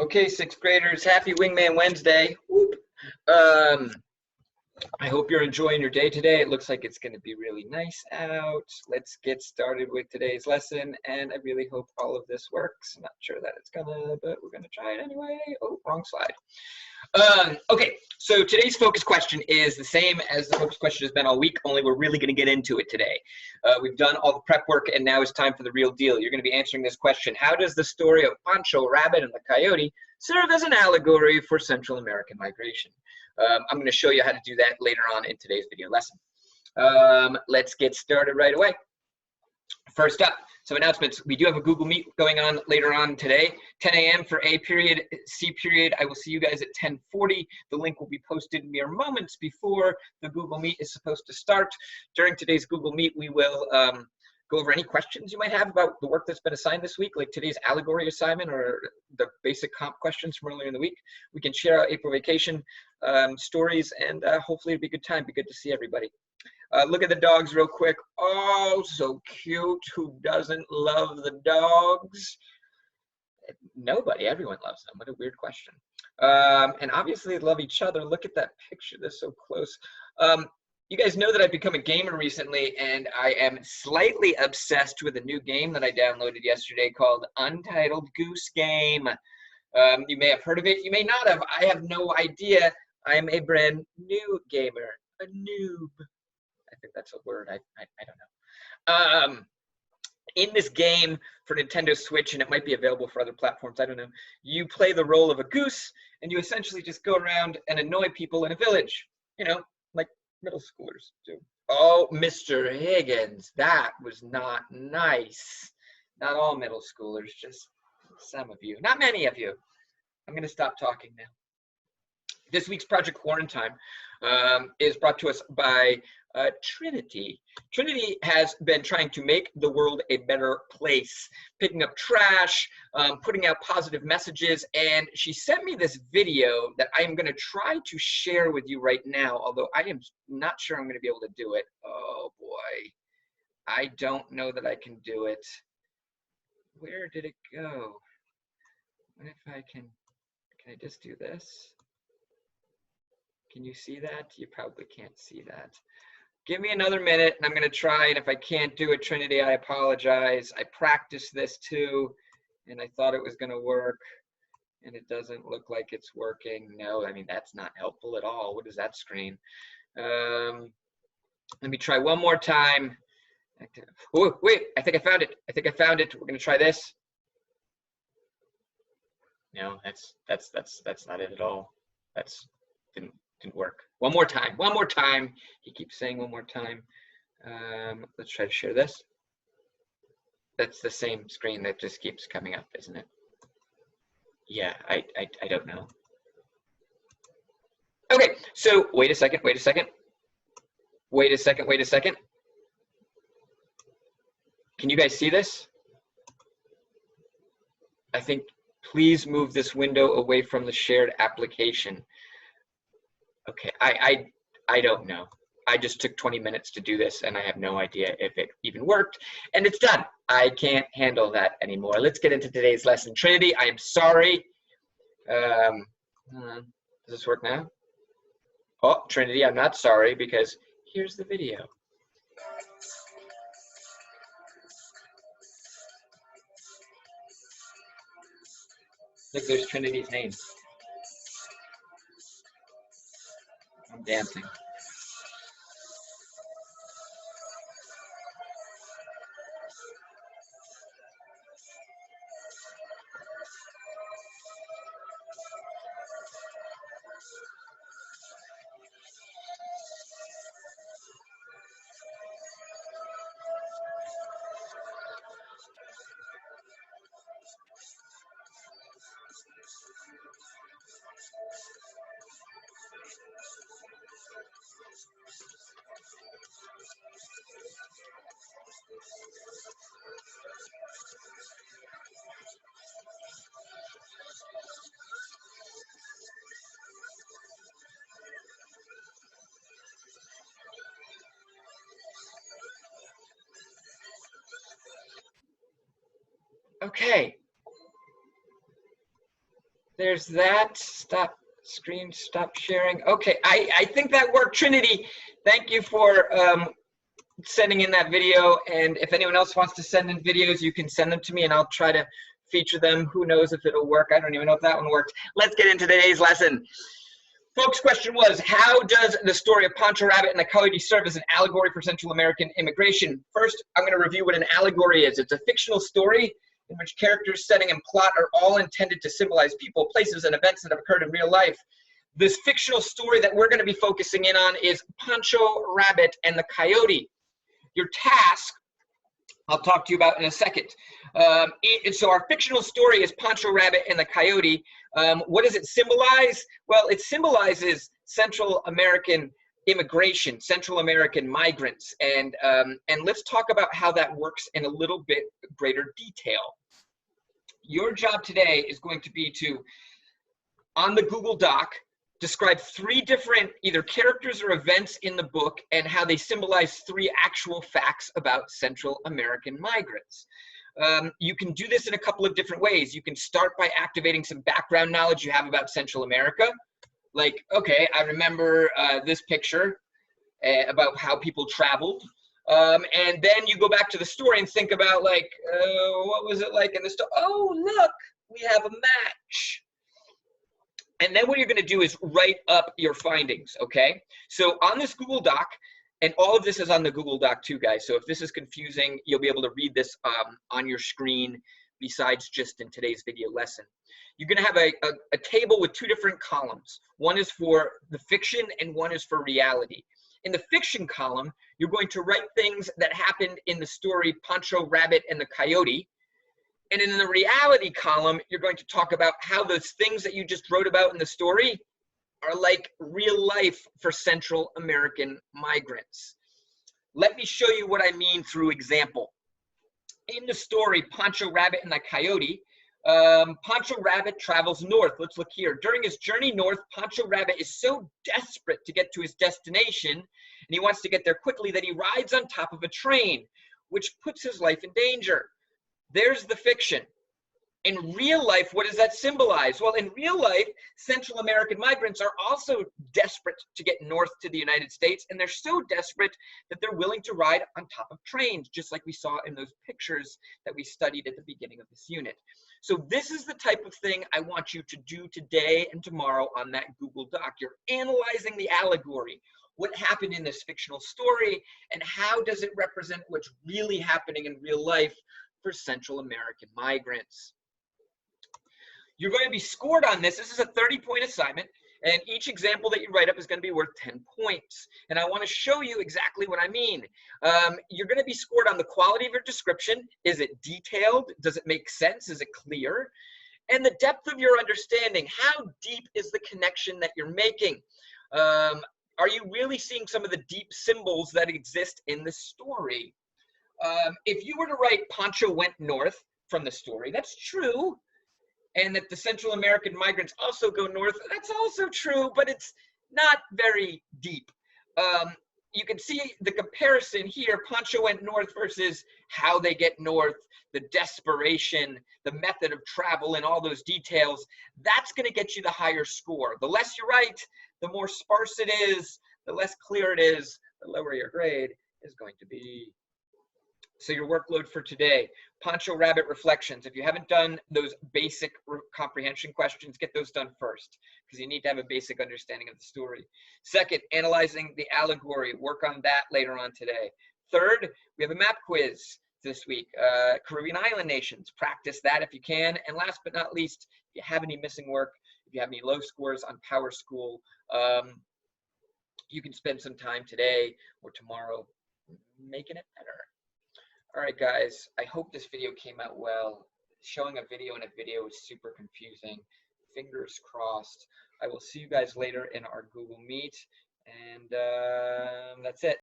Okay, sixth graders, happy Wingman Wednesday. Whoop. I hope you're enjoying your day today. It looks like it's going to be really nice out. Let's get started with today's lesson, and I really hope all of this works. I'm not sure that it's gonna, but we're gonna try it anyway. Oh, wrong slide. Okay, so today's focus question is the same as the focus question has been all week, only we're really going to get into it today. We've done all the prep work, and now it's time for the real deal. You're going to be answering this question: how does the story of Pancho Rabbit and the Coyote serve as an allegory for Central American migration? I'm going to show you how to do that later on in today's video lesson. Let's get started right away. First up, some announcements. We do have a Google Meet going on later on today, 10 a.m. for A period, C period. I will see you guys at 10:40. The link will be posted mere moments before the Google Meet is supposed to start. During today's Google Meet, we will go over any questions you might have about the work that's been assigned this week, like today's Allegory assignment or the basic comp questions from earlier in the week. We can share our April vacation stories, and hopefully it'll be a good time. Be good to see everybody. Look at the dogs real quick. Oh, so cute. Who doesn't love the dogs? Nobody. Everyone loves them. What a weird question. And obviously they love each other. Look at that picture. They're so close. You guys know that I've become a gamer recently, and I am slightly obsessed with a new game that I downloaded yesterday called Untitled Goose Game. You may have heard of it. You may not have. I have no idea. I'm a brand new gamer. A noob. I think that's a word. I don't know. In this game for Nintendo Switch, and it might be available for other platforms, I don't know, you play the role of a goose, and you essentially just go around and annoy people in a village, you know, like middle schoolers do. Oh, Mr. Higgins, that was not nice. Not all middle schoolers, just some of you. Not many of you. I'm going to stop talking now. This week's Project QuarenTIME is brought to us by Trinity. Trinity has been trying to make the world a better place, picking up trash, putting out positive messages, and she sent me this video that I am going to try to share with you right now, although I am not sure I'm going to be able to do it. Oh boy, I don't know that I can do it. Where did it go? What if I can I just do this? Can you see that? You probably can't see that. Give me another minute and I'm going to try, and if I can't do it, Trinity, I apologize. I practiced this too, and I thought it was going to work, and it doesn't look like it's working. No, I mean, that's not helpful at all. What is that screen? Let me try one more time. Oh, wait, I think I found it. I think I found it. We're going to try this. No, that's not it at all. That's didn't work. One more time. One more time. He keeps saying one more time. Let's try to share this. That's the same screen that just keeps coming up, isn't it? Yeah, I don't know. Okay, so wait a second. Wait a second. Wait a second. Wait a second. Can you guys see this? I think please move this window away from the shared application. Okay, I don't know. I just took 20 minutes to do this, and I have no idea if it even worked, and it's done. I can't handle that anymore. Let's get into today's lesson. Trinity, I am sorry. Does this work now? Oh, Trinity, I'm not sorry, because here's the video. Look, there's Trinity's name. I'm dancing. Okay. there's that. Stop screen, stop sharing. Okay, I think that worked. Trinity, thank you for sending in that video. And if anyone else wants to send in videos, you can send them to me and I'll try to feature them. Who knows if it'll work? I don't even know if that one worked. Let's get into today's lesson. Folks' question was, how does the story of Pancho Rabbit and the Coyote serve as an allegory for Central American immigration? First, I'm going to review what an allegory is. It's a fictional story in which characters, setting, and plot are all intended to symbolize people, places, and events that have occurred in real life. This fictional story that we're going to be focusing in on is Pancho Rabbit and the Coyote. Your task, I'll talk to you about in a second. So our fictional story is Pancho Rabbit and the Coyote. What does it symbolize? Well, it symbolizes Central American immigration, Central American migrants, and let's talk about how that works in a little bit greater detail. Your job today is going to be to, on the Google Doc, describe 3 different either characters or events in the book and how they symbolize 3 actual facts about Central American migrants. You can do this in a couple of different ways. You can start by activating some background knowledge you have about Central America. Like, okay, I remember this picture about how people traveled. And then you go back to the story and think about, like, what was it like in the story? Oh, look, we have a match. And then what you're going to do is write up your findings, okay? So on this Google Doc, and all of this is on the Google Doc too, guys. So if this is confusing, you'll be able to read this on your screen besides just in today's video lesson. You're going to have a table with 2 different columns. One is for the fiction and one is for reality. In the fiction column, you're going to write things that happened in the story Pancho Rabbit and the Coyote. And in the reality column, you're going to talk about how those things that you just wrote about in the story are like real life for Central American migrants. Let me show you what I mean through example. In the story, Pancho Rabbit and the Coyote, Pancho Rabbit travels north. Let's look here. During his journey north, Pancho Rabbit is so desperate to get to his destination, and he wants to get there quickly, that he rides on top of a train, which puts his life in danger. There's the fiction. In real life, what does that symbolize? Well, in real life, Central American migrants are also desperate to get north to the United States, and they're so desperate that they're willing to ride on top of trains, just like we saw in those pictures that we studied at the beginning of this unit. So this is the type of thing I want you to do today and tomorrow on that Google Doc. You're analyzing the allegory. What happened in this fictional story, and how does it represent what's really happening in real life for Central American migrants? You're going to be scored on this. This is a 30-point assignment, and each example that you write up is going to be worth 10 points. And I want to show you exactly what I mean. You're going to be scored on the quality of your description. Is it detailed? Does it make sense? Is it clear? And the depth of your understanding. How deep is the connection that you're making? Are you really seeing some of the deep symbols that exist in the story? If you were to write Pancho went north from the story, that's true. And that the Central American migrants also go north, that's also true, but it's not very deep. You can see the comparison here, Pancho went north versus how they get north, the desperation, the method of travel, and all those details. That's going to get you the higher score. The less you write, the more sparse it is, the less clear it is, the lower your grade is going to be. So your workload for today, Pancho Rabbit reflections. If you haven't done those basic comprehension questions, get those done first, because you need to have a basic understanding of the story. Second, analyzing the allegory. Work on that later on today. Third, we have a map quiz this week. Caribbean island nations. Practice that if you can. And last but not least, if you have any missing work, if you have any low scores on Power School, you can spend some time today or tomorrow making it better. All right, guys, I hope this video came out well. Showing a video in a video is super confusing. Fingers crossed. I will see you guys later in our Google Meet, and that's it.